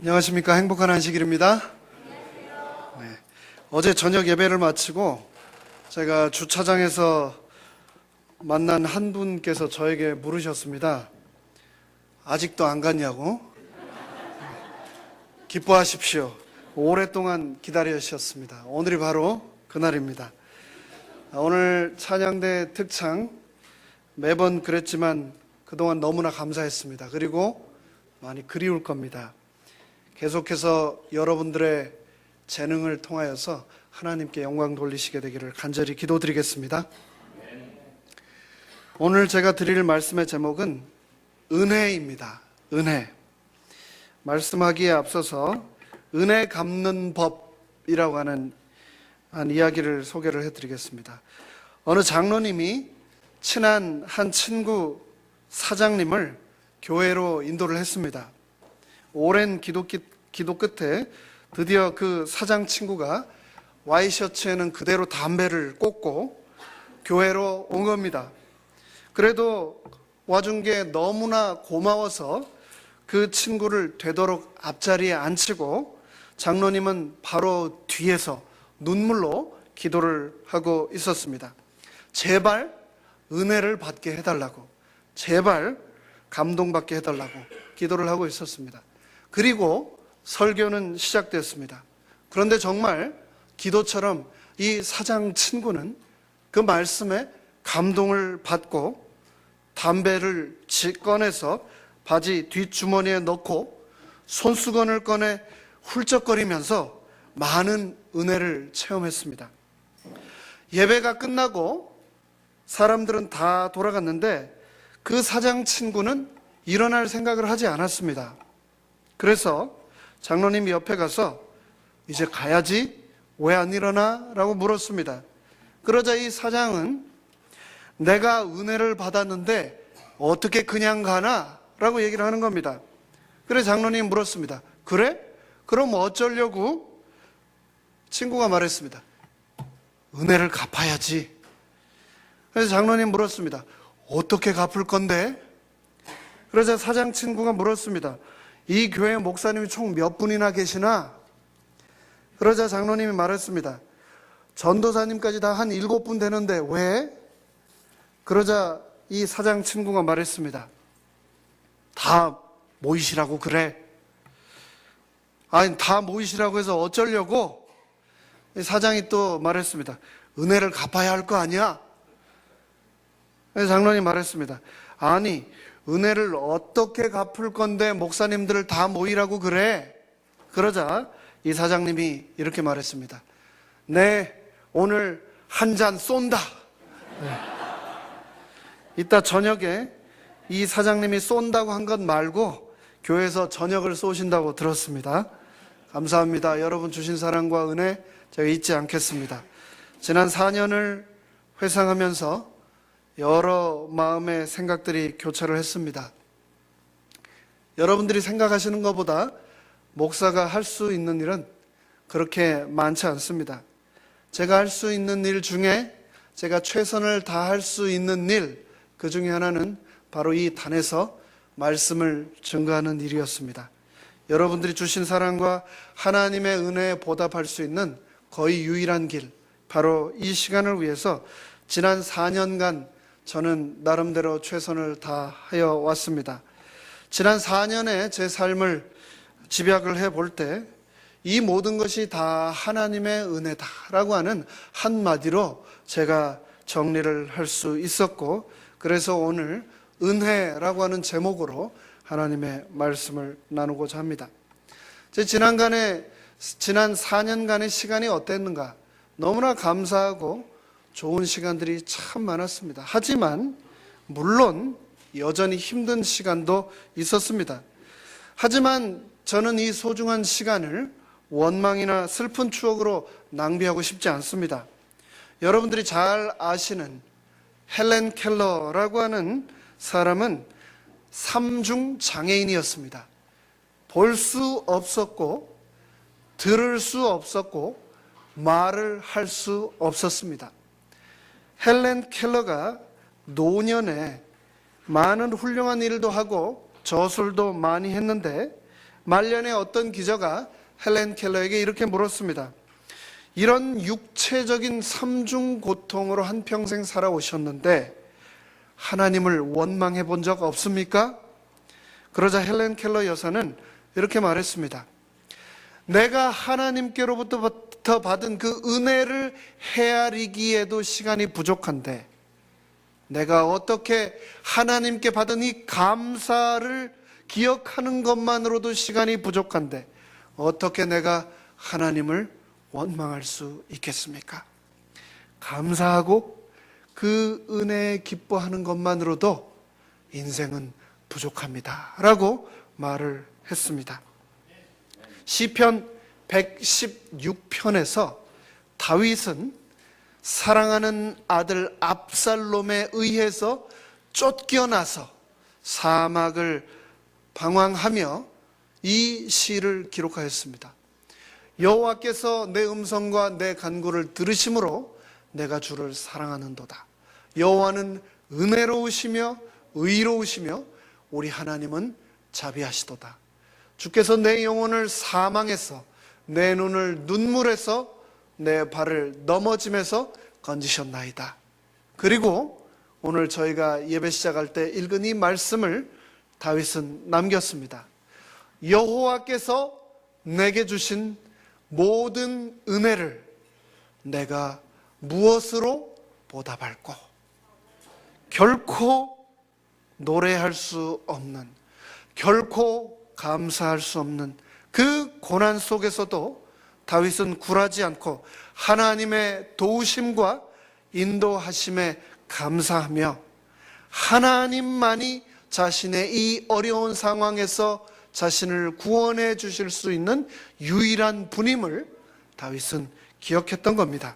안녕하십니까. 행복한 안식일입니다. 네. 어제 저녁 예배를 마치고 제가 주차장에서 만난 한 분께서 저에게 물으셨습니다. 아직도 안 갔냐고? 기뻐하십시오. 오랫동안 기다리셨습니다. 오늘이 바로 그날입니다. 오늘 찬양대 특창 매번 그랬지만 그동안 너무나 감사했습니다. 그리고 많이 그리울 겁니다. 계속해서 여러분들의 재능을 통하여서 하나님께 영광 돌리시게 되기를 간절히 기도드리겠습니다. 오늘 제가 드릴 말씀의 제목은 은혜입니다. 은혜. 말씀하기에 앞서서 은혜 갚는 법이라고 하는 한 이야기를 소개를 해드리겠습니다. 어느 장로님이 친한 한 친구 사장님을 교회로 인도를 했습니다. 오랜 기도 끝에 드디어 그 사장 친구가 와이셔츠에는 그대로 담배를 꽂고 교회로 온 겁니다. 그래도 와준 게 너무나 고마워서 그 친구를 되도록 앞자리에 앉히고 장로님은 바로 뒤에서 눈물로 기도를 하고 있었습니다. 제발 은혜를 받게 해달라고, 제발 감동받게 해달라고 기도를 하고 있었습니다. 그리고 설교는 시작됐습니다. 그런데 정말 기도처럼 이 사장 친구는 그 말씀에 감동을 받고 담배를 꺼내서 바지 뒷주머니에 넣고 손수건을 꺼내 훌쩍거리면서 많은 은혜를 체험했습니다. 예배가 끝나고 사람들은 다 돌아갔는데 그 사장 친구는 일어날 생각을 하지 않았습니다. 그래서 장로님 옆에 가서 이제 가야지, 왜 안 일어나? 라고 물었습니다. 그러자 이 사장은 내가 은혜를 받았는데 어떻게 그냥 가나? 라고 얘기를 하는 겁니다. 그래서 장로님 물었습니다. 그래? 그럼 어쩌려고? 친구가 말했습니다. 은혜를 갚아야지. 그래서 장로님 물었습니다. 어떻게 갚을 건데? 그러자 사장 친구가 물었습니다. 이 교회 목사님이 총 몇 분이나 계시나? 그러자 장로님이 말했습니다. 전도사님까지 다 한 7분 되는데 왜? 그러자 이 사장 친구가 말했습니다. 다 모이시라고 그래. 아니, 다 모이시라고 해서 어쩌려고? 사장이 또 말했습니다. 은혜를 갚아야 할 거 아니야? 그래서 장로님이 말했습니다. 아니, 은혜를 어떻게 갚을 건데 목사님들을 다 모이라고 그래? 그러자 이 사장님이 이렇게 말했습니다. 네, 오늘 한 잔 쏜다. 네. 이따 저녁에 이 사장님이 쏜다고 한 것 말고 교회에서 저녁을 쏘신다고 들었습니다. 감사합니다. 여러분 주신 사랑과 은혜 제가 잊지 않겠습니다. 지난 4년을 회상하면서 여러 마음의 생각들이 교차를 했습니다. 여러분들이 생각하시는 것보다 목사가 할 수 있는 일은 그렇게 많지 않습니다. 제가 할 수 있는 일 중에 제가 최선을 다할 수 있는 일, 그 중에 하나는 바로 이 단에서 말씀을 증거하는 일이었습니다. 여러분들이 주신 사랑과 하나님의 은혜에 보답할 수 있는 거의 유일한 길, 바로 이 시간을 위해서 지난 4년간 저는 나름대로 최선을 다하여 왔습니다. 지난 4년의 제 삶을 집약을 해볼 때 이 모든 것이 다 하나님의 은혜다라고 하는 한마디로 제가 정리를 할 수 있었고, 그래서 오늘 은혜라고 하는 제목으로 하나님의 말씀을 나누고자 합니다. 지난 4년간의 시간이 어땠는가? 너무나 감사하고 좋은 시간들이 참 많았습니다. 하지만 물론 여전히 힘든 시간도 있었습니다. 하지만 저는 이 소중한 시간을 원망이나 슬픈 추억으로 낭비하고 싶지 않습니다. 여러분들이 잘 아시는 헬렌 켈러라고 하는 사람은 3중 장애인이었습니다. 볼 수 없었고, 들을 수 없었고, 말을 할 수 없었습니다. 헬렌 켈러가 노년에 많은 훌륭한 일도 하고 저술도 많이 했는데 말년에 어떤 기자가 헬렌 켈러에게 이렇게 물었습니다. 이런 육체적인 삼중 고통으로 한평생 살아오셨는데 하나님을 원망해 본 적 없습니까? 그러자 헬렌 켈러 여사는 이렇게 말했습니다. 내가 하나님께로부터 받은 그 은혜를 헤아리기에도 시간이 부족한데 내가 어떻게 하나님께 받은 이 감사를 기억하는 것만으로도 시간이 부족한데 어떻게 내가 하나님을 원망할 수 있겠습니까? 감사하고 그 은혜에 기뻐하는 것만으로도 인생은 부족합니다 라고 말을 했습니다. 시편 116편에서 다윗은 사랑하는 아들 압살롬에 의해서 쫓겨나서 사막을 방황하며 이 시를 기록하였습니다. 여호와께서 내 음성과 내 간구를 들으심으로 내가 주를 사랑하는도다. 여호와는 은혜로우시며 의로우시며 우리 하나님은 자비하시도다. 주께서 내 영혼을 사망에서 내 눈을 눈물에서 내 발을 넘어짐에서 건지셨나이다. 그리고 오늘 저희가 예배 시작할 때 읽은 이 말씀을 다윗은 남겼습니다. 여호와께서 내게 주신 모든 은혜를 내가 무엇으로 보답할꼬? 결코 노래할 수 없는, 결코 감사할 수 없는 그 고난 속에서도 다윗은 굴하지 않고 하나님의 도우심과 인도하심에 감사하며 하나님만이 자신의 이 어려운 상황에서 자신을 구원해 주실 수 있는 유일한 분임을 다윗은 기억했던 겁니다.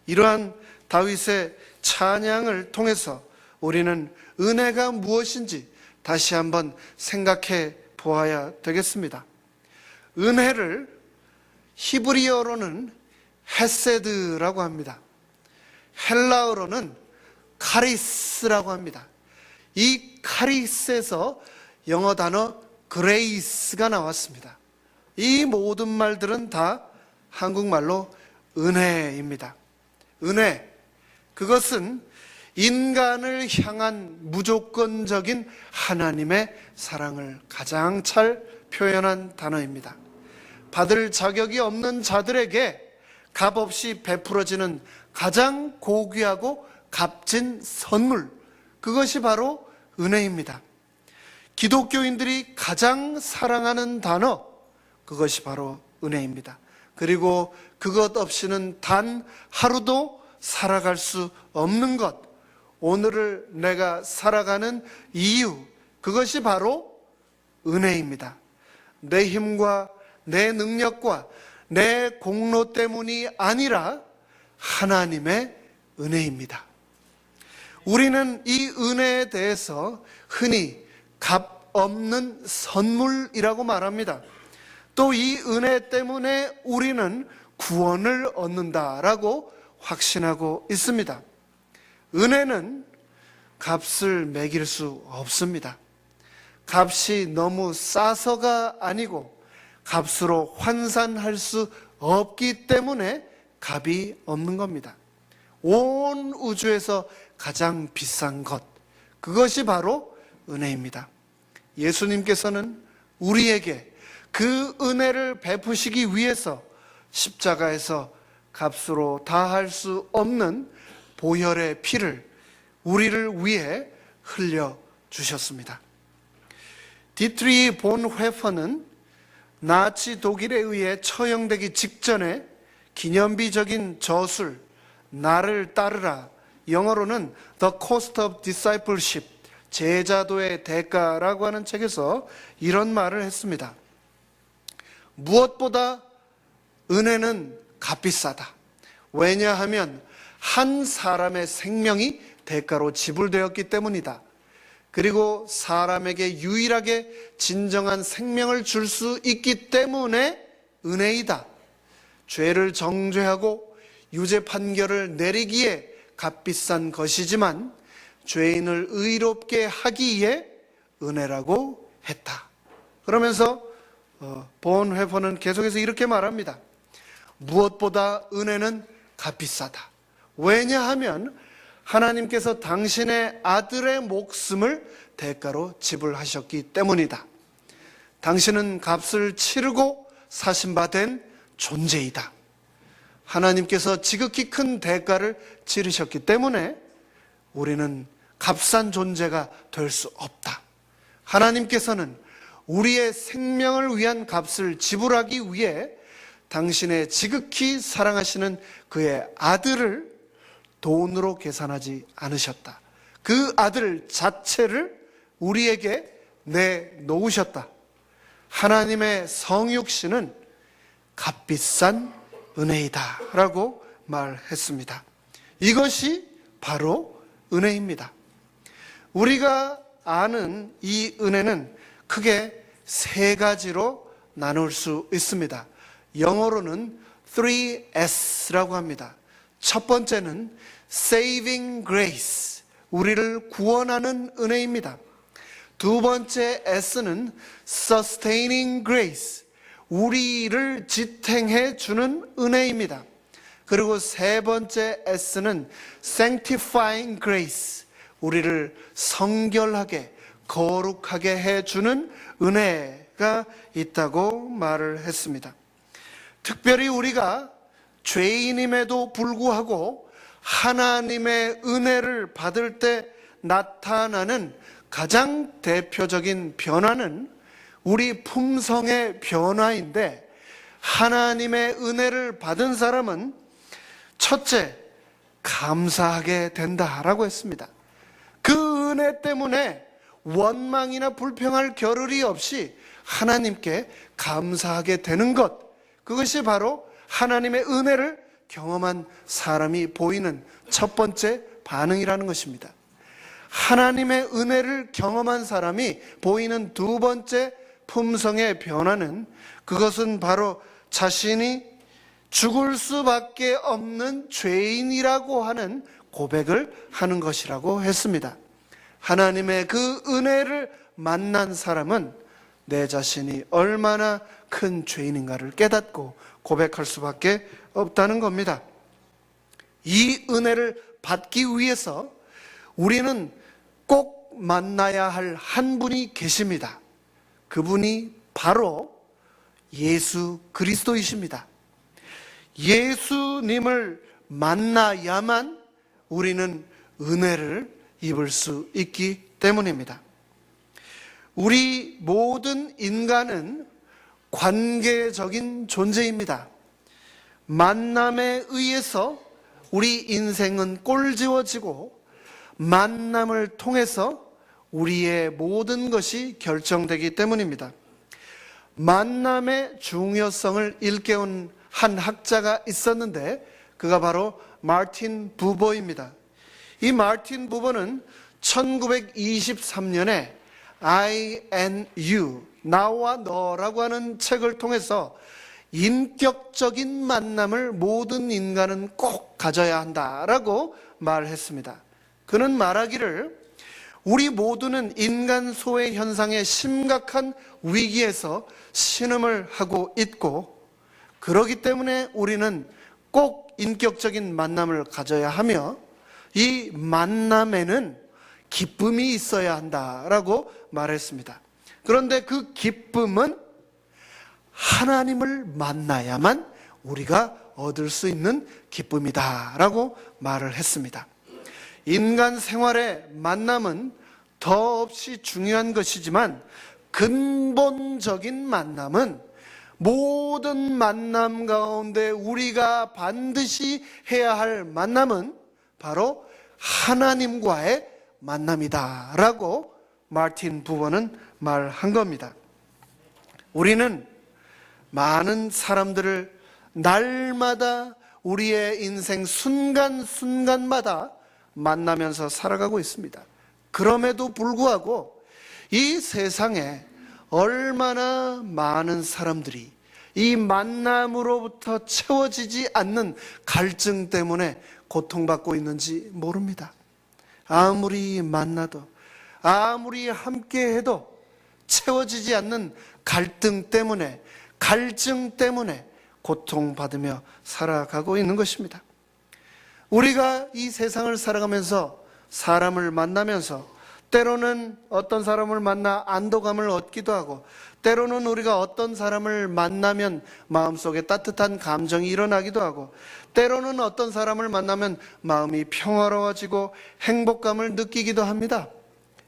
이러한 다윗의 찬양을 통해서 우리는 은혜가 무엇인지 다시 한번 생각해 보아야 되겠습니다. 은혜를 히브리어로는 헤세드라고 합니다. 헬라어로는 카리스라고 합니다. 이 카리스에서 영어 단어 그레이스가 나왔습니다. 이 모든 말들은 다 한국말로 은혜입니다. 은혜, 그것은 인간을 향한 무조건적인 하나님의 사랑을 가장 잘 표현한 단어입니다. 받을 자격이 없는 자들에게 값없이 베풀어지는 가장 고귀하고 값진 선물, 그것이 바로 은혜입니다. 기독교인들이 가장 사랑하는 단어, 그것이 바로 은혜입니다. 그리고 그것 없이는 단 하루도 살아갈 수 없는 것, 오늘을 내가 살아가는 이유, 그것이 바로 은혜입니다. 내 힘과 내 능력과 내 공로 때문이 아니라 하나님의 은혜입니다. 우리는 이 은혜에 대해서 흔히 값 없는 선물이라고 말합니다. 또 이 은혜 때문에 우리는 구원을 얻는다라고 확신하고 있습니다. 은혜는 값을 매길 수 없습니다. 값이 너무 싸서가 아니고 값으로 환산할 수 없기 때문에 값이 없는 겁니다. 온 우주에서 가장 비싼 것, 그것이 바로 은혜입니다. 예수님께서는 우리에게 그 은혜를 베푸시기 위해서 십자가에서 값으로 다할 수 없는 보혈의 피를 우리를 위해 흘려 주셨습니다. 디트리 본 회퍼는 나치 독일에 의해 처형되기 직전에 기념비적인 저술 나를 따르라, 영어로는 The Cost of Discipleship, 제자도의 대가라고 하는 책에서 이런 말을 했습니다. 무엇보다 은혜는 값비싸다. 왜냐하면 한 사람의 생명이 대가로 지불되었기 때문이다. 그리고 사람에게 유일하게 진정한 생명을 줄 수 있기 때문에 은혜이다. 죄를 정죄하고 유죄 판결을 내리기에 값비싼 것이지만 죄인을 의롭게 하기에 은혜라고 했다. 그러면서 본회퍼는 계속해서 이렇게 말합니다. 무엇보다 은혜는 값비싸다. 왜냐하면 하나님께서 당신의 아들의 목숨을 대가로 지불하셨기 때문이다. 당신은 값을 치르고 사신 바 된 존재이다. 하나님께서 지극히 큰 대가를 치르셨기 때문에 우리는 값싼 존재가 될 수 없다. 하나님께서는 우리의 생명을 위한 값을 지불하기 위해 당신의 지극히 사랑하시는 그의 아들을 돈으로 계산하지 않으셨다. 그 아들 자체를 우리에게 내놓으셨다. 하나님의 성육신은 값비싼 은혜이다 라고 말했습니다. 이것이 바로 은혜입니다. 우리가 아는 이 은혜는 크게 세 가지로 나눌 수 있습니다. 영어로는 3S라고 합니다. 첫 번째는 Saving Grace, 우리를 구원하는 은혜입니다. 두 번째 S는 Sustaining Grace, 우리를 지탱해 주는 은혜입니다. 그리고 세 번째 S는 Sanctifying Grace, 우리를 성결하게 거룩하게 해주는 은혜가 있다고 말을 했습니다. 특별히 우리가 죄인임에도 불구하고 하나님의 은혜를 받을 때 나타나는 가장 대표적인 변화는 우리 품성의 변화인데, 하나님의 은혜를 받은 사람은 첫째, 감사하게 된다라고 했습니다. 그 은혜 때문에 원망이나 불평할 겨를이 없이 하나님께 감사하게 되는 것, 그것이 바로 하나님의 은혜를 경험한 사람이 보이는 첫 번째 반응이라는 것입니다. 하나님의 은혜를 경험한 사람이 보이는 두 번째 품성의 변화는, 그것은 바로 자신이 죽을 수밖에 없는 죄인이라고 하는 고백을 하는 것이라고 했습니다. 하나님의 그 은혜를 만난 사람은 내 자신이 얼마나 큰 죄인인가를 깨닫고 고백할 수밖에 없다는 겁니다. 이 은혜를 받기 위해서 우리는 꼭 만나야 할 한 분이 계십니다. 그분이 바로 예수 그리스도이십니다. 예수님을 만나야만 우리는 은혜를 입을 수 있기 때문입니다. 우리 모든 인간은 관계적인 존재입니다. 만남에 의해서 우리 인생은 꼴지워지고, 만남을 통해서 우리의 모든 것이 결정되기 때문입니다. 만남의 중요성을 일깨운 한 학자가 있었는데, 그가 바로 마틴 부버입니다. 이 마틴 부버는 1923년에 I and You, 나와 너라고 하는 책을 통해서 인격적인 만남을 모든 인간은 꼭 가져야 한다라고 말했습니다. 그는 말하기를, 우리 모두는 인간 소외 현상의 심각한 위기에서 신음을 하고 있고, 그렇기 때문에 우리는 꼭 인격적인 만남을 가져야 하며, 이 만남에는 기쁨이 있어야 한다라고 말했습니다. 그런데 그 기쁨은 하나님을 만나야만 우리가 얻을 수 있는 기쁨이다라고 말을 했습니다. 인간 생활의 만남은 더없이 중요한 것이지만, 근본적인 만남은, 모든 만남 가운데 우리가 반드시 해야 할 만남은 바로 하나님과의 만남이다라고 마틴 부버는 말한 겁니다. 우리는 많은 사람들을 날마다 우리의 인생 순간순간마다 만나면서 살아가고 있습니다. 그럼에도 불구하고 이 세상에 얼마나 많은 사람들이 이 만남으로부터 채워지지 않는 갈증 때문에 고통받고 있는지 모릅니다. 아무리 만나도, 아무리 함께해도 채워지지 않는 갈등 때문에, 갈증 때문에 고통받으며 살아가고 있는 것입니다. 우리가 이 세상을 살아가면서 사람을 만나면서 때로는 어떤 사람을 만나 안도감을 얻기도 하고, 때로는 우리가 어떤 사람을 만나면 마음속에 따뜻한 감정이 일어나기도 하고, 때로는 어떤 사람을 만나면 마음이 평화로워지고 행복감을 느끼기도 합니다.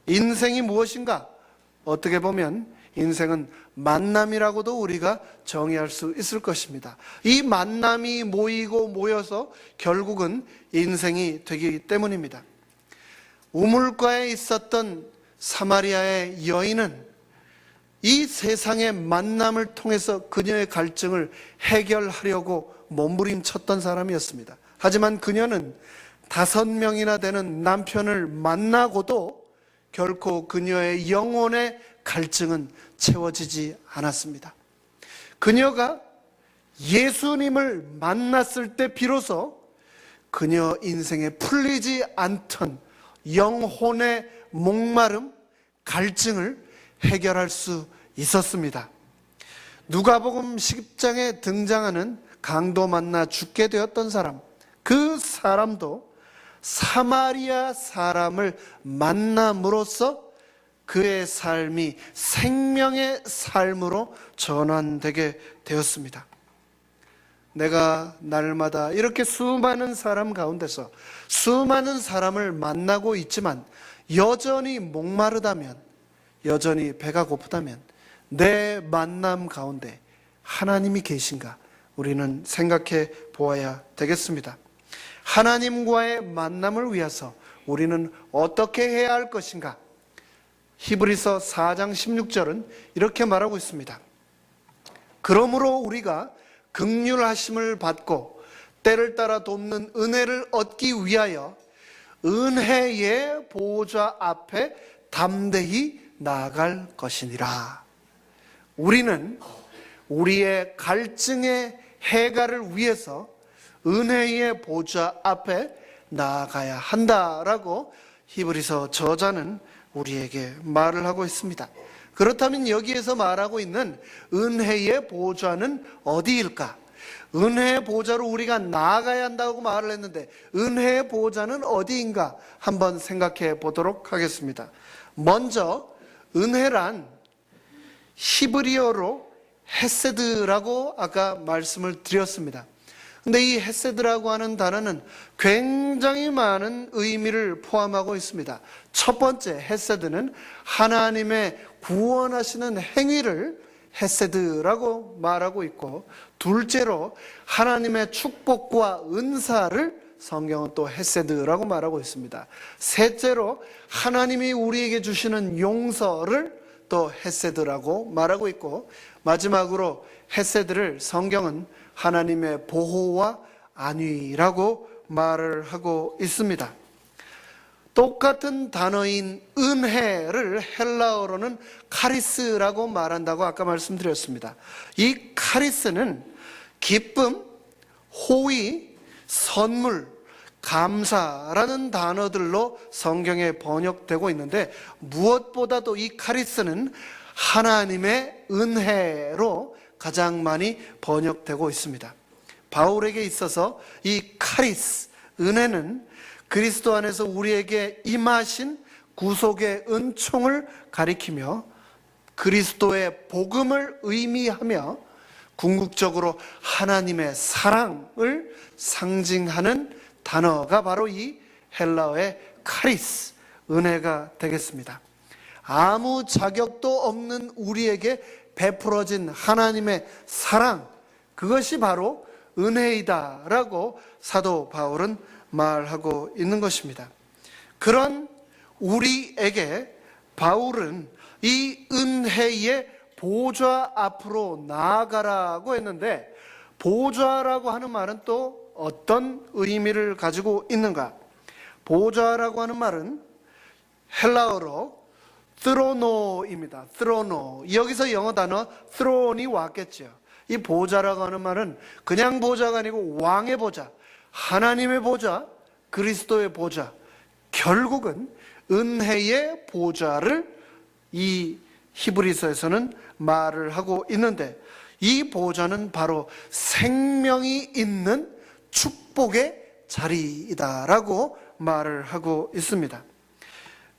인생이 무엇인가? 어떻게 보면 인생은 만남이라고도 우리가 정의할 수 있을 것입니다. 이 만남이 모이고 모여서 결국은 인생이 되기 때문입니다. 우물가에 있었던 사마리아의 여인은 이 세상의 만남을 통해서 그녀의 갈증을 해결하려고 몸부림쳤던 사람이었습니다. 하지만 그녀는 5명이나 되는 남편을 만나고도 결코 그녀의 영혼의 갈증은 채워지지 않았습니다. 그녀가 예수님을 만났을 때 비로소 그녀 인생에 풀리지 않던 영혼의 목마름, 갈증을 해결할 수 있었습니다. 누가복음 10장에 등장하는 강도 만나 죽게 되었던 사람, 그 사람도 사마리아 사람을 만남으로써 그의 삶이 생명의 삶으로 전환되게 되었습니다. 내가 날마다 이렇게 수많은 사람 가운데서 수많은 사람을 만나고 있지만 여전히 목마르다면, 여전히 배가 고프다면 내 만남 가운데 하나님이 계신가? 우리는 생각해 보아야 되겠습니다. 하나님과의 만남을 위해서 우리는 어떻게 해야 할 것인가? 히브리서 4장 16절은 이렇게 말하고 있습니다. 그러므로 우리가 긍휼하심을 받고 때를 따라 돕는 은혜를 얻기 위하여 은혜의 보호자 앞에 담대히 나아갈 것이니라. 우리는 우리의 갈증의 해결을 위해서 은혜의 보좌 앞에 나아가야 한다라고 히브리서 저자는 우리에게 말을 하고 있습니다. 그렇다면 여기에서 말하고 있는 은혜의 보좌는 어디일까? 은혜의 보좌로 우리가 나아가야 한다고 말을 했는데 은혜의 보좌는 어디인가? 한번 생각해 보도록 하겠습니다. 먼저 은혜란 히브리어로 헤세드라고 아까 말씀을 드렸습니다. 근데 이 헤세드라고 하는 단어는 굉장히 많은 의미를 포함하고 있습니다. 첫 번째 헤세드는 하나님의 구원하시는 행위를 헤세드라고 말하고 있고, 둘째로 하나님의 축복과 은사를 성경은 또 헤세드라고 말하고 있습니다. 셋째로 하나님이 우리에게 주시는 용서를 또 헤세드라고 말하고 있고, 마지막으로 헤세드를 성경은 하나님의 보호와 안위라고 말을 하고 있습니다. 똑같은 단어인 은혜를 헬라어로는 카리스라고 말한다고 아까 말씀드렸습니다. 이 카리스는 기쁨, 호의, 선물, 감사라는 단어들로 성경에 번역되고 있는데, 무엇보다도 이 카리스는 하나님의 은혜로 가장 많이 번역되고 있습니다. 바울에게 있어서 이 카리스, 은혜는 그리스도 안에서 우리에게 임하신 구속의 은총을 가리키며 그리스도의 복음을 의미하며 궁극적으로 하나님의 사랑을 상징하는 단어가 바로 이 헬라어의 카리스, 은혜가 되겠습니다. 아무 자격도 없는 우리에게 베풀어진 하나님의 사랑, 그것이 바로 은혜이다라고 사도 바울은 말하고 있는 것입니다. 그런 우리에게 바울은 이 은혜의 보좌 앞으로 나아가라고 했는데, 보좌라고 하는 말은 또 어떤 의미를 가지고 있는가? 보좌라고 하는 말은 헬라어로 스로노입니다. 스로노. 여기서 영어 단어 스론이 왔겠죠. 이 보좌라고 하는 말은 그냥 보좌가 아니고 왕의 보좌, 하나님의 보좌, 그리스도의 보좌, 결국은 은혜의 보좌를 이 히브리서에서는 말을 하고 있는데, 이 보좌는 바로 생명이 있는 축복의 자리이다라고 말을 하고 있습니다.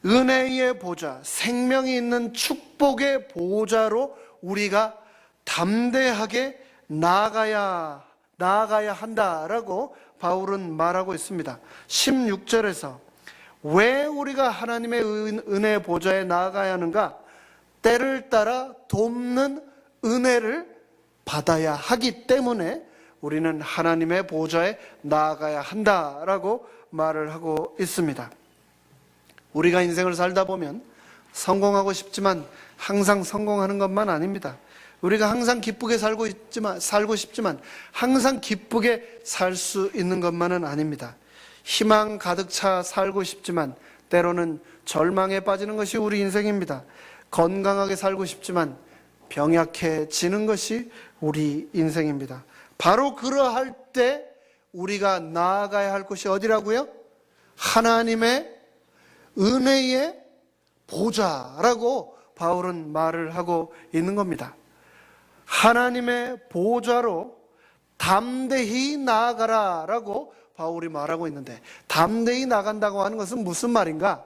은혜의 보좌, 생명이 있는 축복의 보좌로 우리가 담대하게 나아가야 한다라고 바울은 말하고 있습니다. 16절에서 왜 우리가 하나님의 은혜의 보좌에 나아가야 하는가? 때를 따라 돕는 은혜를 받아야 하기 때문에 우리는 하나님의 보좌에 나아가야 한다라고 말을 하고 있습니다. 우리가 인생을 살다 보면 성공하고 싶지만 항상 성공하는 것만 아닙니다. 우리가 항상 기쁘게 살고 싶지만 항상 기쁘게 살 수 있는 것만은 아닙니다. 희망 가득 차 살고 싶지만 때로는 절망에 빠지는 것이 우리 인생입니다. 건강하게 살고 싶지만 병약해지는 것이 우리 인생입니다. 바로 그러할 때 우리가 나아가야 할 곳이 어디라고요? 하나님의 은혜의 보좌라고 바울은 말을 하고 있는 겁니다. 하나님의 보좌로 담대히 나아가라 라고 바울이 말하고 있는데, 담대히 나간다고 하는 것은 무슨 말인가?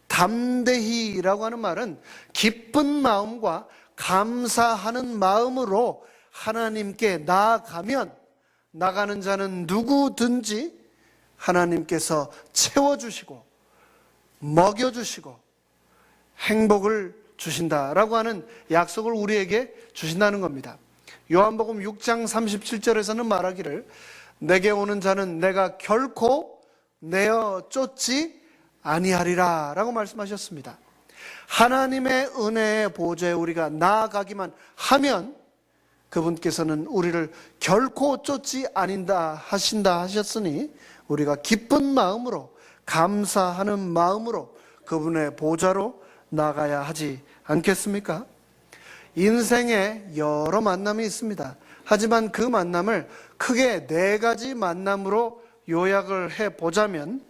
담대히라고 하는 말은 기쁜 마음과 감사하는 마음으로 하나님께 나아가면 나가는 자는 누구든지 하나님께서 채워주시고 먹여주시고 행복을 주신다라고 하는 약속을 우리에게 주신다는 겁니다. 요한복음 6장 37절에서는 말하기를 내게 오는 자는 내가 결코 내어 쫓지 아니하리라 라고 말씀하셨습니다. 하나님의 은혜의 보좌에 우리가 나아가기만 하면 그분께서는 우리를 결코 쫓지 아닌다 하신다 하셨으니 우리가 기쁜 마음으로 감사하는 마음으로 그분의 보좌로 나가야 하지 않겠습니까? 인생에 여러 만남이 있습니다. 하지만 그 만남을 크게 4가지 만남으로 요약을 해보자면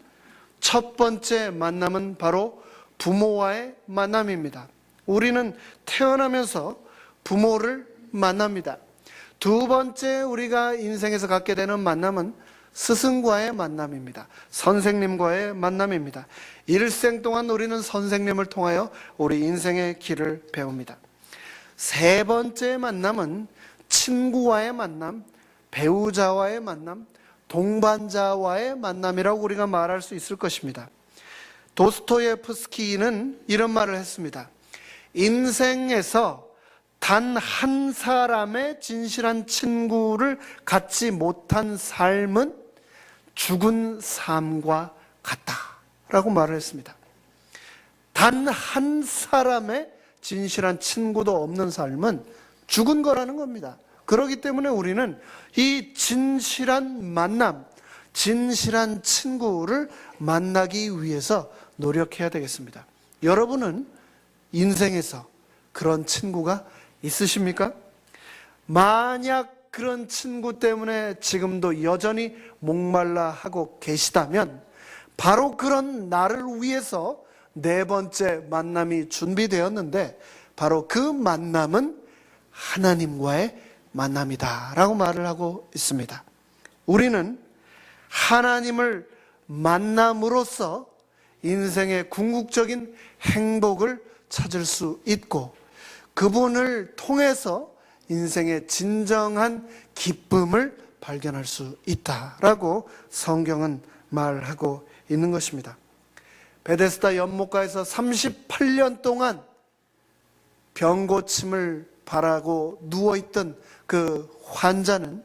첫 번째 만남은 바로 부모와의 만남입니다. 우리는 태어나면서 부모를 만납니다. 두 번째 우리가 인생에서 갖게 되는 만남은 스승과의 만남입니다. 선생님과의 만남입니다. 일생 동안 우리는 선생님을 통하여 우리 인생의 길을 배웁니다. 세 번째 만남은 친구와의 만남, 배우자와의 만남, 동반자와의 만남이라고 우리가 말할 수 있을 것입니다. 도스토예프스키는 이런 말을 했습니다. 인생에서 단 한 사람의 진실한 친구를 갖지 못한 삶은 죽은 삶과 같다라고 말을 했습니다. 단 한 사람의 진실한 친구도 없는 삶은 죽은 거라는 겁니다. 그렇기 때문에 우리는 이 진실한 만남, 진실한 친구를 만나기 위해서 노력해야 되겠습니다. 여러분은 인생에서 그런 친구가 있으십니까? 만약 그런 친구 때문에 지금도 여전히 목말라 하고 계시다면 바로 그런 나를 위해서 4번째 만남이 준비되었는데 바로 그 만남은 하나님과의 만남이다 라고 말을 하고 있습니다. 우리는 하나님을 만남으로써 인생의 궁극적인 행복을 찾을 수 있고 그분을 통해서 인생의 진정한 기쁨을 발견할 수 있다라고 성경은 말하고 있는 것입니다. 베데스다 연못가에서 38년 동안 병고침을 바라고 누워있던 그 환자는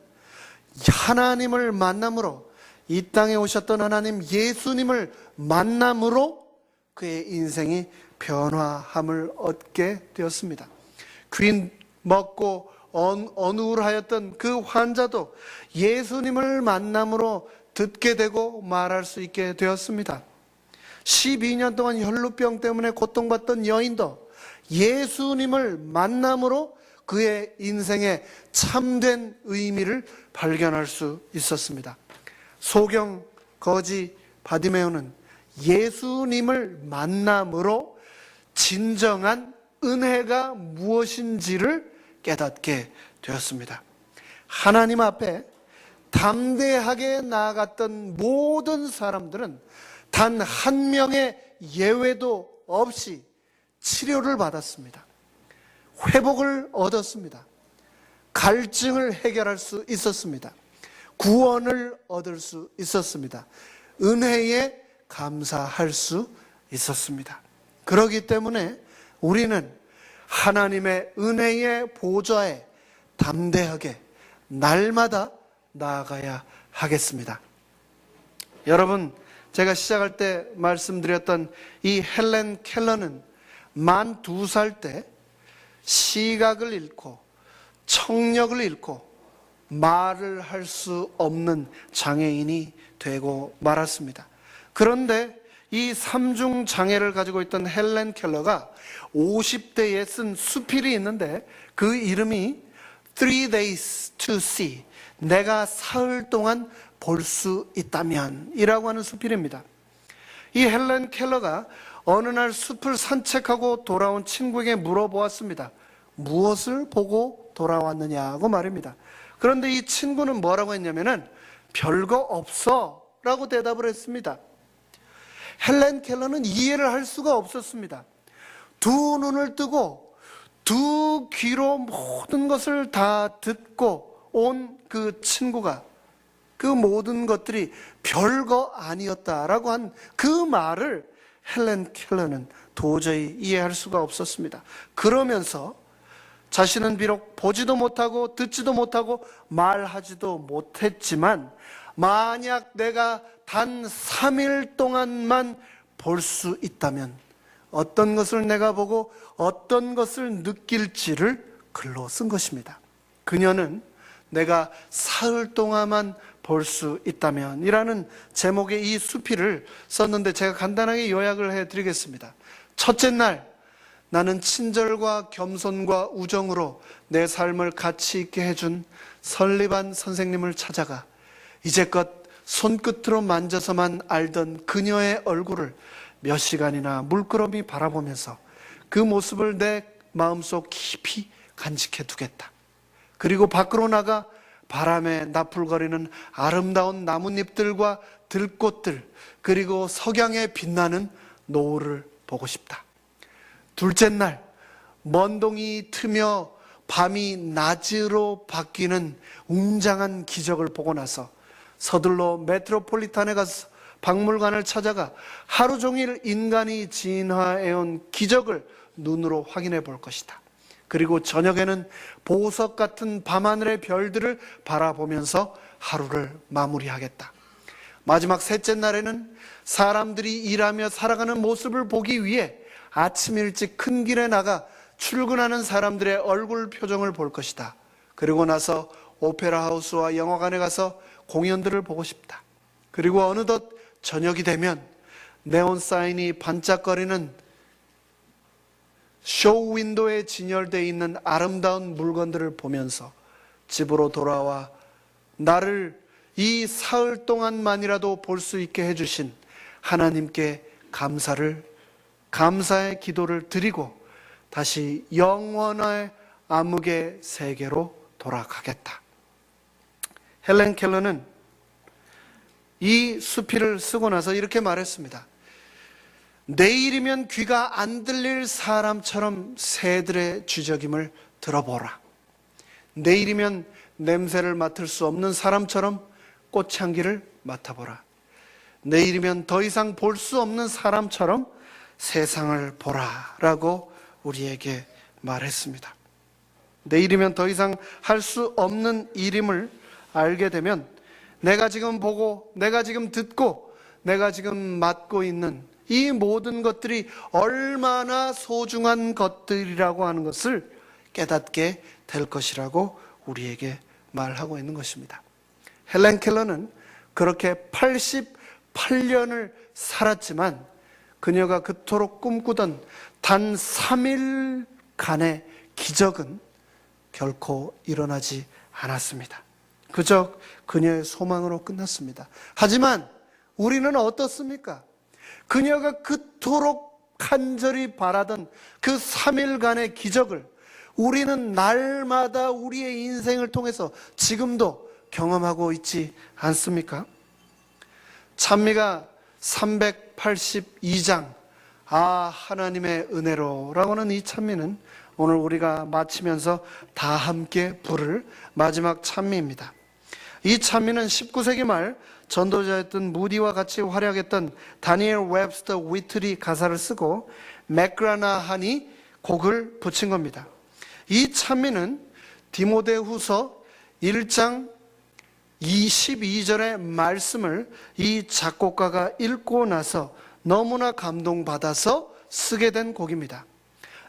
하나님을 만남으로, 이 땅에 오셨던 하나님 예수님을 만남으로 그의 인생이 변화함을 얻게 되었습니다. 귀 먹고 어눌하였던 그 환자도 예수님을 만남으로 듣게 되고 말할 수 있게 되었습니다. 12년 동안 혈루병 때문에 고통받던 여인도 예수님을 만남으로 그의 인생의 참된 의미를 발견할 수 있었습니다. 소경 거지 바디메오는 예수님을 만남으로 진정한 은혜가 무엇인지를 깨닫게 되었습니다. 하나님 앞에 담대하게 나아갔던 모든 사람들은 단 한 명의 예외도 없이 치료를 받았습니다. 회복을 얻었습니다. 갈증을 해결할 수 있었습니다. 구원을 얻을 수 있었습니다. 은혜에 감사할 수 있었습니다. 그렇기 때문에 우리는 하나님의 은혜의 보좌에 담대하게 날마다 나아가야 하겠습니다. 여러분, 제가 시작할 때 말씀드렸던 이 헬렌 켈러는 만 2살 때 시각을 잃고 청력을 잃고 말을 할 수 없는 장애인이 되고 말았습니다. 그런데 이 3중 장애를 가지고 있던 헬렌 켈러가 50대에 쓴 수필이 있는데 그 이름이 3 days to see, 내가 사흘 동안 볼 수 있다면 이라고 하는 수필입니다. 이 헬렌 켈러가 어느 날 숲을 산책하고 돌아온 친구에게 물어보았습니다. 무엇을 보고 돌아왔느냐고 말입니다. 그런데 이 친구는 뭐라고 했냐면은 별거 없어 라고 대답을 했습니다. 헬렌 켈러는 이해를 할 수가 없었습니다. 두 눈을 뜨고 두 귀로 모든 것을 다 듣고 온 그 친구가 그 모든 것들이 별거 아니었다라고 한 그 말을 헬렌 켈러는 도저히 이해할 수가 없었습니다. 그러면서 자신은 비록 보지도 못하고 듣지도 못하고 말하지도 못했지만 만약 내가 단 3일 동안만 볼 수 있다면 어떤 것을 내가 보고 어떤 것을 느낄지를 글로 쓴 것입니다. 그녀는 내가 사흘 동안만 볼 수 있다면 이라는 제목의 이 수필을 썼는데 제가 간단하게 요약을 해드리겠습니다. 첫째 날, 나는 친절과 겸손과 우정으로 내 삶을 가치 있게 해준 설리반 선생님을 찾아가 이제껏 손끝으로 만져서만 알던 그녀의 얼굴을 몇 시간이나 물끄러미 바라보면서 그 모습을 내 마음속 깊이 간직해 두겠다. 그리고 밖으로 나가 바람에 나풀거리는 아름다운 나뭇잎들과 들꽃들, 그리고 석양에 빛나는 노을을 보고 싶다. 둘째 날, 먼동이 트며 밤이 낮으로 바뀌는 웅장한 기적을 보고 나서 서둘러 메트로폴리탄에 가서 박물관을 찾아가 하루 종일 인간이 진화해온 기적을 눈으로 확인해 볼 것이다. 그리고 저녁에는 보석 같은 밤하늘의 별들을 바라보면서 하루를 마무리하겠다. 마지막 셋째 날에는 사람들이 일하며 살아가는 모습을 보기 위해 아침 일찍 큰 길에 나가 출근하는 사람들의 얼굴 표정을 볼 것이다. 그리고 나서 오페라 하우스와 영화관에 가서 공연들을 보고 싶다. 그리고 어느덧 저녁이 되면 네온 사인이 반짝거리는 쇼 윈도에 진열되어 있는 아름다운 물건들을 보면서 집으로 돌아와 나를 이 사흘 동안만이라도 볼 수 있게 해주신 하나님께 감사의 기도를 드리고 다시 영원의 암흑의 세계로 돌아가겠다. 헬렌 켈러는 이 수필을 쓰고 나서 이렇게 말했습니다. 내일이면 귀가 안 들릴 사람처럼 새들의 쥐저김을 들어보라. 내일이면 냄새를 맡을 수 없는 사람처럼 꽃향기를 맡아보라. 내일이면 더 이상 볼 수 없는 사람처럼 세상을 보라 라고 우리에게 말했습니다. 내일이면 더 이상 할 수 없는 일임을 알게 되면 내가 지금 보고 내가 지금 듣고 내가 지금 맡고 있는 이 모든 것들이 얼마나 소중한 것들이라고 하는 것을 깨닫게 될 것이라고 우리에게 말하고 있는 것입니다. 헬렌 켈러는 그렇게 88년을 살았지만 그녀가 그토록 꿈꾸던 단 3일간의 기적은 결코 일어나지 않았습니다. 그저 그녀의 소망으로 끝났습니다. 하지만 우리는 어떻습니까? 그녀가 그토록 간절히 바라던 그 3일간의 기적을 우리는 날마다 우리의 인생을 통해서 지금도 경험하고 있지 않습니까? 찬미가 382장 하나님의 은혜로 라고는 이 찬미는 오늘 우리가 마치면서 다 함께 부를 마지막 찬미입니다. 이 찬미는 19세기 말 전도자였던 무디와 같이 활약했던 다니엘 웹스터 위틀이 가사를 쓰고 맥그라나한이 곡을 붙인 겁니다. 이 찬미는 디모데후서 1장 22절의 말씀을 이 작곡가가 읽고 나서 너무나 감동받아서 쓰게 된 곡입니다.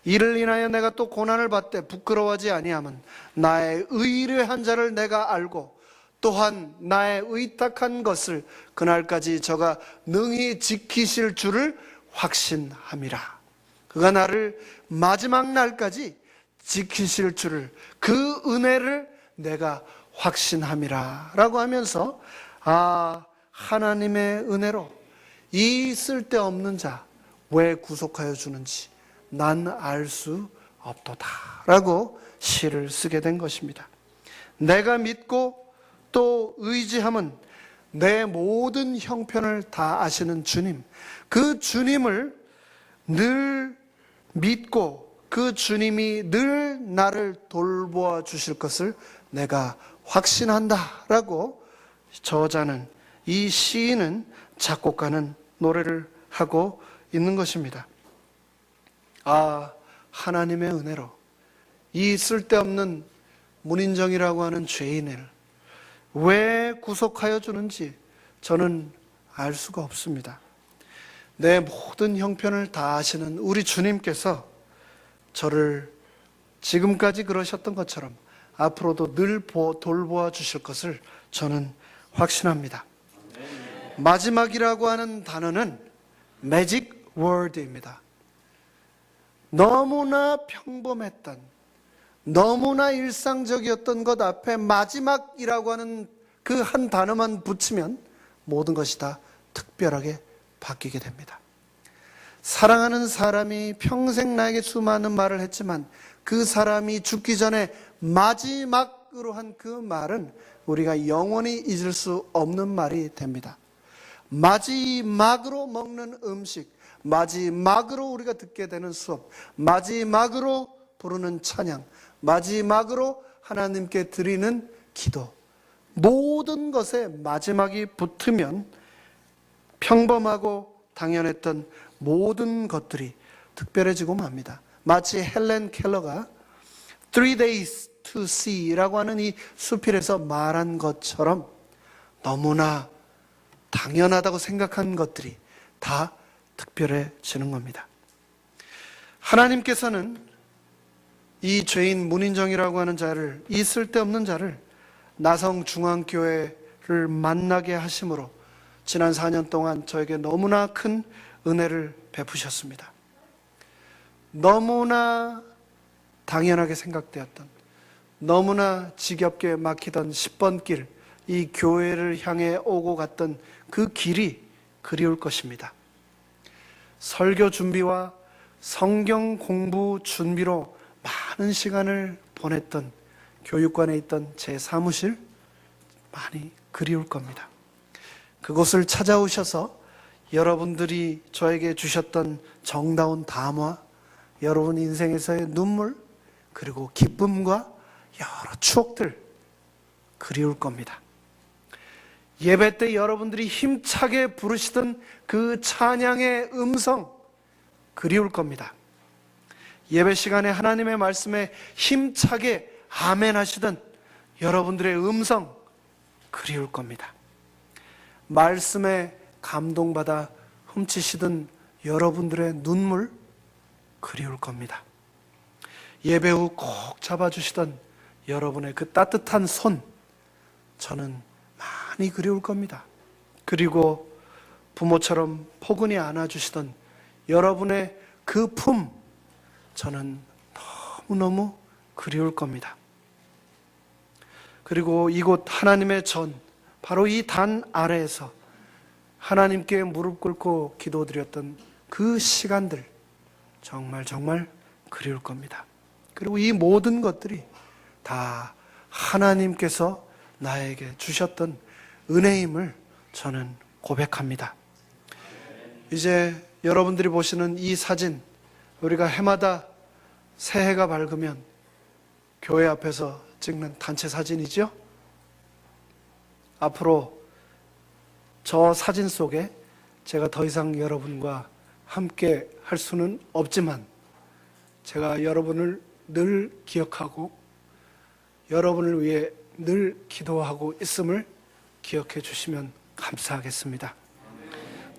이를 인하여 내가 또 고난을 받되 부끄러워하지 아니함은 나의 의뢰한 자를 내가 알고 또한 나의 의탁한 것을 그날까지 저가 능히 지키실 줄을 확신함이라. 그가 나를 마지막 날까지 지키실 줄을, 그 은혜를 내가 확신함이라 라고 하면서 하나님의 은혜로 이 쓸데없는 자 왜 구속하여 주는지 난 알 수 없도다 라고 시를 쓰게 된 것입니다. 내가 믿고 또 의지함은 내 모든 형편을 다 아시는 주님, 그 주님을 늘 믿고 그 주님이 늘 나를 돌보아 주실 것을 내가 확신한다 라고 저자는, 이 시인은, 작곡가는 노래를 하고 있는 것입니다. 하나님의 은혜로 이 쓸데없는 문인정이라고 하는 죄인을 왜 구속하여 주는지 저는 알 수가 없습니다. 내 모든 형편을 다 아시는 우리 주님께서 저를 지금까지 그러셨던 것처럼 앞으로도 늘 돌보아 주실 것을 저는 확신합니다. 마지막이라고 하는 단어는 매직 월드입니다. 너무나 평범했던, 너무나 일상적이었던 것 앞에 마지막이라고 하는 그 한 단어만 붙이면 모든 것이 다 특별하게 바뀌게 됩니다. 사랑하는 사람이 평생 나에게 수많은 말을 했지만 그 사람이 죽기 전에 마지막으로 한 그 말은 우리가 영원히 잊을 수 없는 말이 됩니다. 마지막으로 먹는 음식, 마지막으로 우리가 듣게 되는 수업, 마지막으로 부르는 찬양, 마지막으로 하나님께 드리는 기도, 모든 것에 마지막이 붙으면 평범하고 당연했던 모든 것들이 특별해지고 맙니다. 마치 헬렌 켈러가 3 days to see라고 하는 이 수필에서 말한 것처럼 너무나 당연하다고 생각한 것들이 다 특별해지는 겁니다. 하나님께서는 이 죄인 문인정이라고 하는 자를, 이 쓸데없는 자를 나성중앙교회를 만나게 하심으로 지난 4년 동안 저에게 너무나 큰 은혜를 베푸셨습니다. 너무나 당연하게 생각되었던, 너무나 지겹게 막히던 10번 길, 이 교회를 향해 오고 갔던 그 길이 그리울 것입니다. 설교 준비와 성경 공부 준비로 많은 시간을 보냈던 교육관에 있던 제 사무실, 많이 그리울 겁니다. 그곳을 찾아오셔서 여러분들이 저에게 주셨던 정다운 담화, 여러분 인생에서의 눈물, 그리고 기쁨과 여러 추억들 그리울 겁니다. 예배 때 여러분들이 힘차게 부르시던 그 찬양의 음성 그리울 겁니다. 예배 시간에 하나님의 말씀에 힘차게 아멘 하시던 여러분들의 음성 그리울 겁니다. 말씀에 감동받아 훔치시던 여러분들의 눈물 그리울 겁니다. 예배 후 꼭 잡아주시던 여러분의 그 따뜻한 손 저는 많이 그리울 겁니다. 그리고 부모처럼 포근히 안아주시던 여러분의 그 품 저는 너무너무 그리울 겁니다. 그리고 이곳 하나님의 전, 바로 이 단 아래에서 하나님께 무릎 꿇고 기도드렸던 그 시간들 정말 정말 그리울 겁니다. 그리고 이 모든 것들이 다 하나님께서 나에게 주셨던 은혜임을 저는 고백합니다. 이제 여러분들이 보시는 이 사진, 우리가 해마다 새해가 밝으면 교회 앞에서 찍는 단체 사진이죠. 앞으로 저 사진 속에 제가 더 이상 여러분과 함께 할 수는 없지만 제가 여러분을 늘 기억하고 여러분을 위해 늘 기도하고 있음을 기억해 주시면 감사하겠습니다.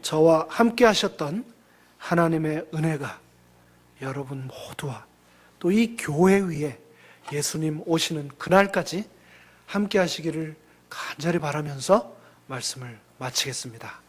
저와 함께 하셨던 하나님의 은혜가 여러분 모두와 또 이 교회 위에 예수님 오시는 그날까지 함께 하시기를 간절히 바라면서 말씀을 마치겠습니다.